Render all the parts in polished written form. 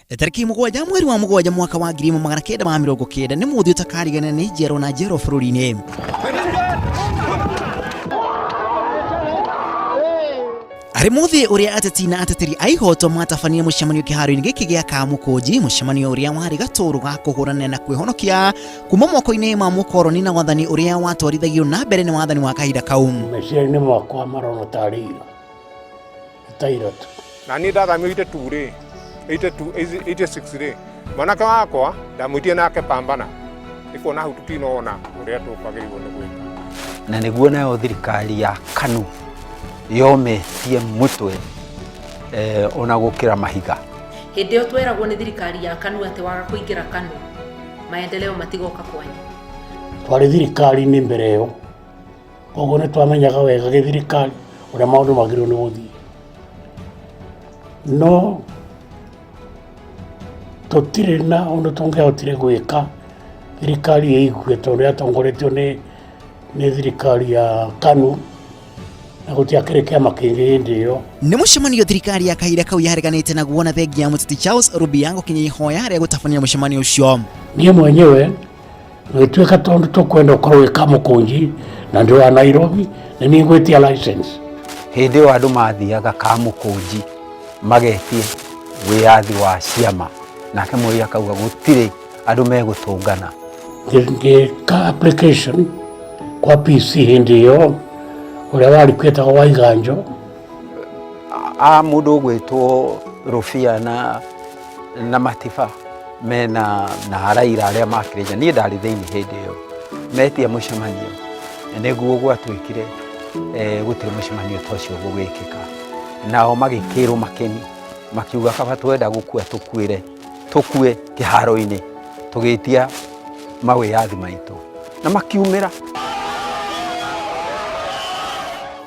Tariki mugwanja mweri wa mugwanja mwaka wa 1990 ni muthi utakariganira ni njero na njero bururi-ini. Ari muthi uria ateti na ateti a ihoto matafania mucemanio kiharo-ini giki gia kamukunji, mucemanio uria wari gatuuru ga kuhurana na kwihonokia kuma moko-ini ma mukoroni na wathani uria watwarithagio na mbere ni wathani wa kahinda kau. Meciria-ini makwa marona tari itandatu na ni ndathamĩte ture 86 ri mwanake wakwa ndamwitie nake pambana ikuona hau tutinona uria tukwagĩrĩirwo nĩ gwĩka na niguo nayo thirikari ya KANU yometie mutwe ona gukira mahiga. Hindi yo tweragwo ni thirikari ya KANU ati waga kuingira KANU maendeleo matigoka kwanyu. Twari thirikari-ini mbere yo koguo ni twamenyaga wega githirikari uria maundu magĩrĩirwo nĩ gũthiĩ no tutire na undu tungehotire gwika thirikari ĩigue tondu yatongoretio ni thirikari ya KANU na gutiakire kiama kingi hindi yo. Ni mucemanio thirikari ya kahinda kau yareganite naguo na thengia muteti Charles Rubiango kinyihoya aria gutafania mucemanio ucio. Niĩ mwenyewe ngĩtuĩka tondu tukwenda ukorwo wĩ kamukunji na ndi wa Nairobi na nĩ ngwĩtia license. Hindi yo andu mathiaga kamukunji magetie wiathi wa ciama nake mweri akauga gutire andu megutungana. Ngĩka application kwa PC hindi yo uria wari kwetagwo wa iganjo mundu gwitwo Rufia na Matiba mena na Raila aria makiriirie ni ndari thiini hindi yo metia mucemanio niguo gwatwikire gutire mucemanio tocio gugwikika nao magikirwo makeni makiuga kaba twenda gukua tukue kiharo-ini tugitia mawiathi maitu na makiumira.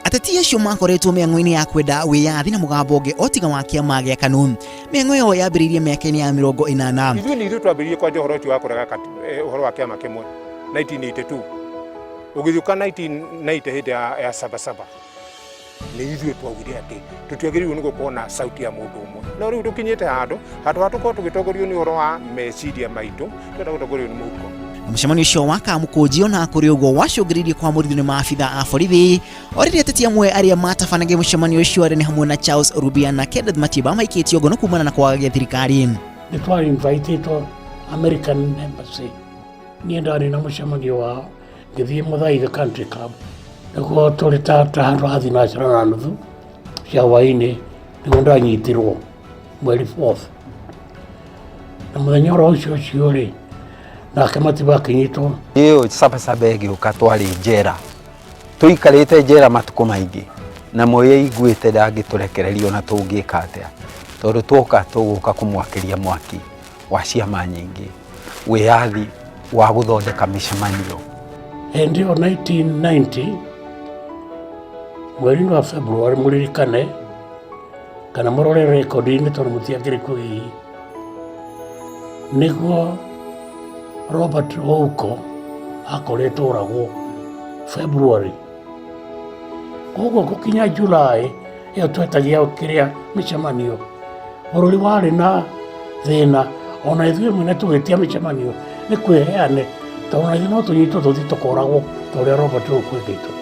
Ateti acio makoretwo mĩang'o-inĩ ya kwenda wĩyathi na mũgambo ũngĩ otiga wa kĩama gĩa KANU. Mĩang'o ĩyo yambĩrĩirie mĩaka-inĩ ya 80. Ithuĩ twambĩrĩirie kwanja ũhoro ũcio wa kũrega ũhoro wa kĩama kĩmwe 1982 ũgĩthiũka 1990 hĩndĩ ya SABASABA nĩ ithuĩ twaugire atĩ tũtiagĩrĩirwo nĩ gũkorwo na sauti ya mũndũ ũmwe no rĩu tũkinyĩte handũ ha tũkorwo tũgĩtongorio nĩ ũhoro wa meciria maitũ twenda gũtongorio nĩ mũhuko. Mucemanio ucio wa kamukunji ona kuri uguo wacũngĩrĩirie kwa mũrithio nĩ maabitha a borithi orĩrĩa ateti amwe arĩa matabanagia mucemanio ucio arĩ nĩ hamwe na Charles Rubia na Kenneth Matiba maikĩtio ngono kumana na kwagagia thirikari. Nĩ twari invited American Embassy niĩ ndarĩ na mucemanio wao ngĩthiĩ Muthaiga Country Club nĩguo tũrĩ ta handũ ha thinacara na nuthu cia hwaĩ-inĩ nĩguo ndanyitirwo mweri 4th na mũthenya oro ũcio rĩ nake Matiba akinyitwo. Iyo SABASABA ĩgĩũka twari njera tuikarĩte njera matuko maingi na moye iguĩte ndangĩtũrekererio na tũngĩka atĩa tondu twoka tũgũka kumwakiria mwaki wa ciama nyingĩ wĩyathi wa gũthondeka mĩcemanio. Hindi yo 1990 mweri wa February mũririkane kana mũrore record-inĩ tondu mũtiakĩrĩ kũhihi nĩguo Robert Ouko akoretwo oragwo February. Koguo gũkinya July ĩyo twetagia kĩrĩa mĩcemanio bũrũri warĩ na thĩna ona ithuĩ mwene tũgĩtia mĩcemanio nĩ kwĩheane tondũ ithuĩ no tũnyitwo tũthiĩ tũkoragwo ta ũrĩa Robert Ouko ekĩtwo.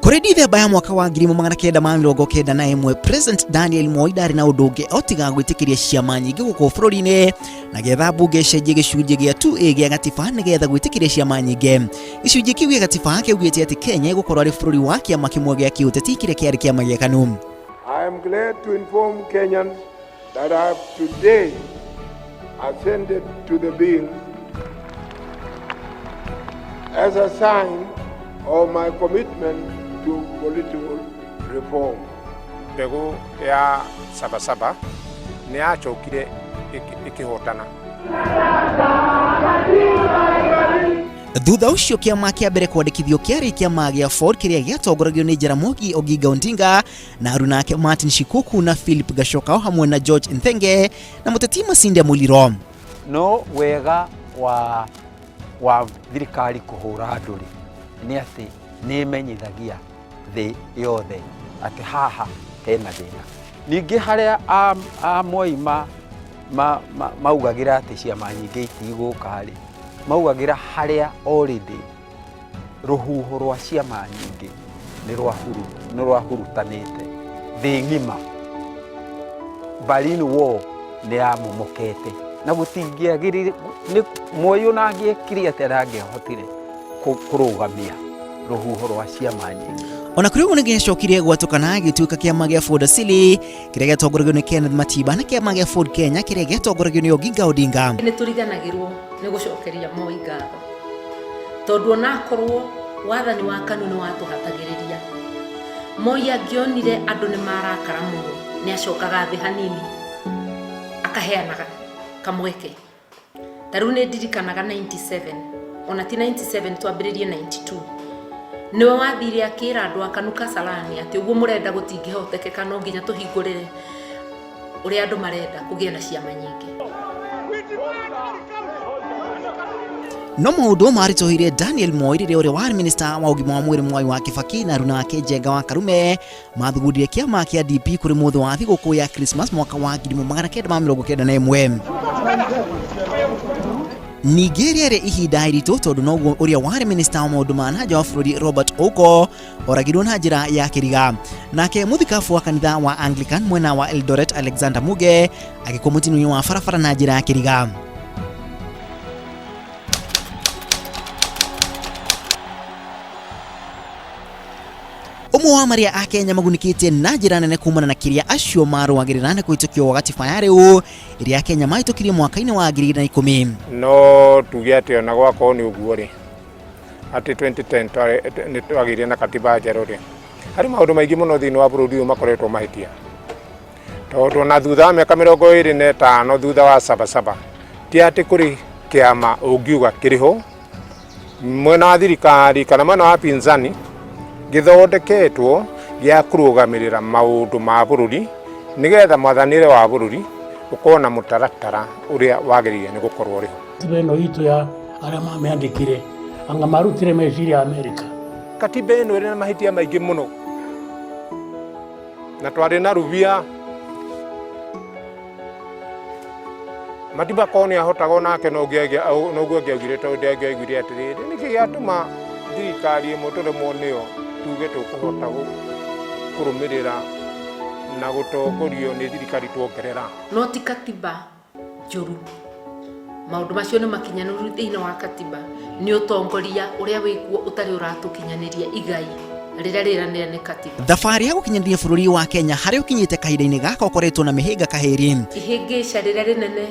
Kuri Dithemba ya mwaka wa 1991 President Daniel Moi ndarĩ na ũndũ ũngĩ otiga gwĩtĩkĩria ciama nyingĩ gũkũ bũrũri-inĩ na getha mbunge ĩcenjie gĩcunjĩ gĩa 2A gĩa gatiba nĩgetha gwĩtĩkĩria ciama nyingĩ. Gĩcunjĩ kĩu gĩa gatiba kĩaugĩte atĩ Kenya ĩgũkorwo arĩ bũrũri wa kĩama kĩmwe gĩa kĩũteti kĩrĩa kĩarĩ kĩama gĩa KANU. I am glad to inform Kenyans that I have today assented to the bill as a sign of my commitment to political reform. Mbegũ ya SABASABA nĩ yacokire ĩkĩhotana. Thutha ucio kiama kia mbere kwandĩkithio kĩarĩ kiama gĩa Ford kĩrĩa gĩatongoragio nĩ Jaramogi Oginga Odinga na aruna ake Martin Shikuku na Philip Gachoka hamwe na George Nthenge na muteti Masinde Muliro. No wega wa thirikari kuhura nduri nĩ atĩ nĩ menyithagia thĩ yothe atĩ haha hena thĩna. Ningĩ harĩa a Moi maugagira atĩ ciama nyingĩ itigũka rĩ, maugagira harĩa already rũhuho rwa ciama nyingĩ nĩ rwahurutanĩte thĩ ng'ima. Berlin Wall nĩ yamomokete na gũtingĩagĩrĩire Moi ona angĩekire atĩ ndangĩahotire kũrũgamia rũhuho rwa ciama nyingĩ. Ona kuri uguo nĩgĩacokirie gwatũkana gĩtuĩka kĩama gĩa Ford Asili kĩrĩa gĩatongoragio nĩ Kenneth Matiba na kĩama gĩa Ford Kenya kĩrĩa gĩatongoragio nĩ Oginga Odinga. Nĩ tũriganagĩrwo nĩ gũcokeria Moi ngatho tondũ onakorwo wathani wa KANU nĩ watũhatagĩrĩria, Moi angĩonire andũ nĩ marakara mũno nĩ acokaga thĩ hanini akaheana kamweke. Tarĩu nĩ ndirikanaga 97, ona ti 97 twambĩrĩrie 92, niwe wathire akĩra andũ a KANU Kasarani atĩ ũguo mũrenda gũtingĩhotekeka no nginya tũhingũrĩre ũrĩa andũ marenda kũgĩa na ciama nyingĩ. No maũndũ maritũhire Daniel Moi rĩrĩa ũrĩa warĩ minista wa ũgima wa mwĩrĩ Mwai wa Kibaki na Aruna ake Njenga wa Karume mathugundire kĩama kĩa DP kũrĩ mũthĩ wa thigũkũ ya Christmas mwaka wa 1991. Ningĩ rĩarĩ ihinda iritũ tondũ noguo ũrĩa warĩ minista wa maũndũ ma nja wa bũrũri Robert Ouko oragirwo na njĩra ya kĩriga. Nake mũthikabu wa kanitha wa Anglican mwena wa Eldoret Alexander Muge agĩkwo mũtino-inĩ wa barabara na njĩra ya kĩriga. Ũmwe wa marĩa a Kenya magunĩkĩte na njĩra nene kumana na kĩrĩa acio marũagĩrĩra nĩ kũhĩtũkio gwa gatiba ya rĩu ĩrĩa Kenya mahĩtũkirie mwaka-inĩ wa 2010. No tuge atĩ ona gwakorwo nĩ ũguo rĩ, atĩ 2010 nĩ twagĩire na katiba njerũ rĩ, harĩ maũndũ maingĩ mũno thĩinĩ wa bũrũri ũyũ makoretwo mahĩtia. Tondũ na thutha wa mĩaka 25 thutha wa SABASABA ti atĩ kũrĩ kĩama ũngiuga kĩrĩho mwena wa thirikari kana mwena wa pinzani gĩthondeketwo gĩa kũrũgamĩrĩra maũndũ ma bũrũri nĩgetha mwathanĩre wa bũrũri ũkorwo na mũtaratara ũrĩa wagĩrĩire nĩ gũkorwo rĩho. Katiba ĩno itũ ya arĩa mamĩandĩkire anga marutire meciria Amerika. Katiba ĩno ĩrĩ na mahĩtia maingĩ mũno na twarĩ na rubia Matiba koni ahotaga onake no guo angĩaugire tondũ ndangĩaiguire atĩrĩrĩ nĩkĩ gĩatũma thirikari ĩmwe tũremwo nĩyo tuge tũkũhota kũrũmĩrĩra na gũtongorio nĩ thirikari tuongerera. No ti katiba njũru, maũndũ macio nĩ makinyanĩru thĩinĩ wa katiba, nĩ ũtongoria ũrĩa wĩkuo ũtarĩ ũratũkinyanĩria igai rĩrĩa rĩranĩra nĩ katiba. Thabarĩ ya gũkinyanĩria bũrũri wa Kenya harĩa ũkinyĩte kahinda-inĩ gaka ũkoretwo na mĩhĩnga kahĩri. Ihĩngĩca rĩrĩa rĩnene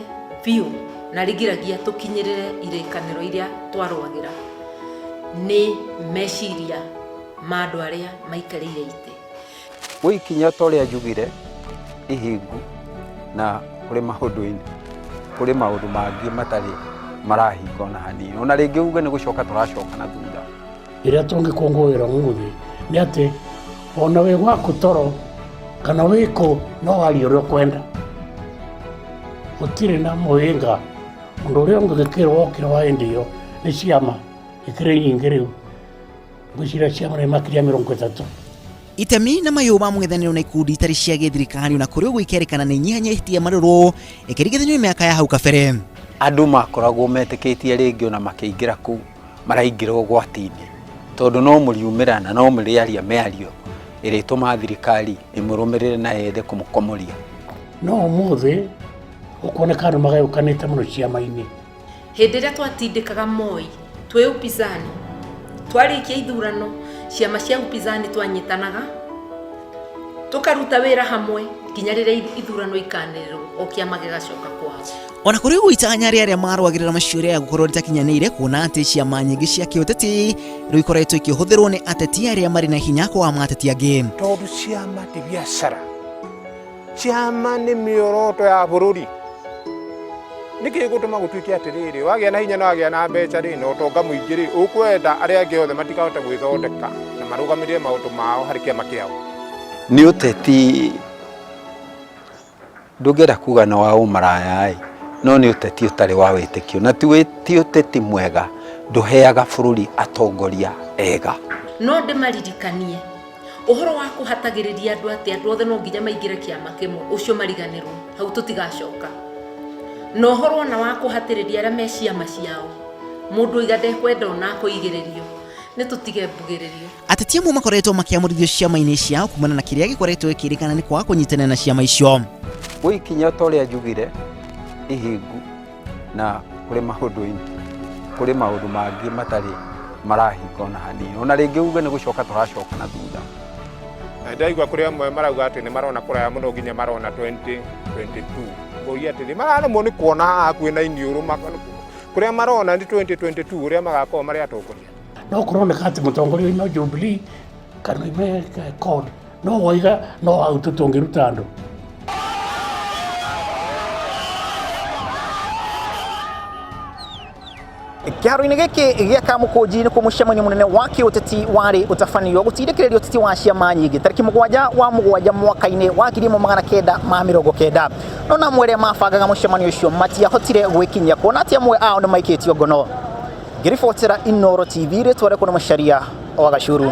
biũ na rĩgiragia tũkinyĩrĩre irĩkanĩro iria twarũagĩra nĩ meciria ma andũ arĩa maikarĩire itĩ. Gũikinya ta ũrĩa njugire ihingu na kũrĩ maũndũ mangĩ matarĩ marahinga ona hanini. Ona rĩngĩ uge nĩ gũcoka tũracoka na thutha. Ĩrĩa tũngĩkũngũĩra ũmũthĩ nĩ atĩ ona wĩ gwaku toro kana wĩkũ no waria ũrĩa ũkwenda. Gũtirĩ na mũhĩnga mũndũ ũrĩa ũngĩgĩkĩrwo wokĩra wa hĩndĩ ĩyo nĩ ciama ikĩrĩ nyingĩ rĩu ngwĩciria ciama nĩ makĩria 30. Itemi na mayũ ma mũng'ethanĩro na ikundi itarĩ cia gĩthirikari na kũrĩ ũguo ikerĩkana nĩ inyihanyihĩtie marũrũ ĩkĩringithanio mĩaka ya hau kabere. Andũ makoragwo metĩkĩtie rĩngĩ ona makĩingĩra kũu maraingĩra ũgwati-inĩ tondũ no mũriumĩra na no mũrĩaria mĩario ĩrĩtũma thirikari ĩmũrũmĩrĩre na yethe kũmũkomoria. No ũmũthĩ ũkoneka andũ magayũkanĩte mũno ciama-inĩ. Hĩndĩ ĩrĩa twatindĩkaga Moi twĩ upinzani, twarĩkia ithurano ciama cia upinzani twanyitanaga tũkaruta wĩra hamwe nginya rĩrĩa ithurano ikanĩrĩrwo o kĩama gĩgacoka kwao. Ona kũrĩ ũguo itanya rĩarĩa marũagĩrĩra maciũria ya gũkorwo rĩtakinyanĩire kuona atĩ ciama nyingĩ cia kĩũteti rĩu ikoretwo ikĩhũthĩrwo nĩ ateti arĩa marĩ na hinya kwa mateti angĩ. Tondũ ciama ti biacara, ciama nĩ mĩoroto ya bũrũri. Nĩkĩ gũtũma gũtuĩke atĩrĩrĩ wagĩa na hinya na wagĩa na mbeca rĩ na ũtonga mũingĩ rĩ ũkwenda arĩa angĩ othe matikahote gwĩthondeka na marũgamĩrĩre maũndũ mao harĩ kĩama kĩao. Nĩ ũteti ndũngĩenda kuga na wa ũmaraya no nĩ ũteti ũtarĩ wa wĩtĩkio na ti ũteti mwega nduheaga bururi atongoria ega. No ndimaririkanie uhoro wa kuhatagiriria andu ati andu othe no nginya maingire kiama kimwe ucio mariganirwo hau tutigacoka. No uhoro na wa kuhatiriria aria me ciama ciao mundu igande kwenda ona kuigiririo ni tutige mbugiririo. Ateti amwe makoretwo makiamurithio ciama-ini ciao kumana na kiria gikoretwo ikirikana ni kwa kunyitana na ciama icio. Wikinya toria njugire ihingu na kuri maundu mangi matari marahinga na hanini. Ona ringi uge ni gucoka turacoka na thutha. Ndaigua kuri amwe marauga ati ni marona kuraya muno nginya marona 2022. Ngoria ati marana mo ni kuona hakuhi na Inooro kuria marona ni 2022 uria magakorwo mari atongoria. No kuroneka ati mutongoria no Jubilee kana ime CORD no waiga no autotongiruta andu. Kiharo-ini giki gia kamukunji ni mucemanio munene wa Uteti wari utafanio gutindikiriria uteti wa ciama nyingi tariki 7 mwaka-ini wa 1990. No na mwere mabangaga mucemanio ucio matiahotire gwikinyia kuona ati amwe ao ni maikitio ngono. Ngiribotera Inooro TV ritware kuna Macharia wa Gatuuru.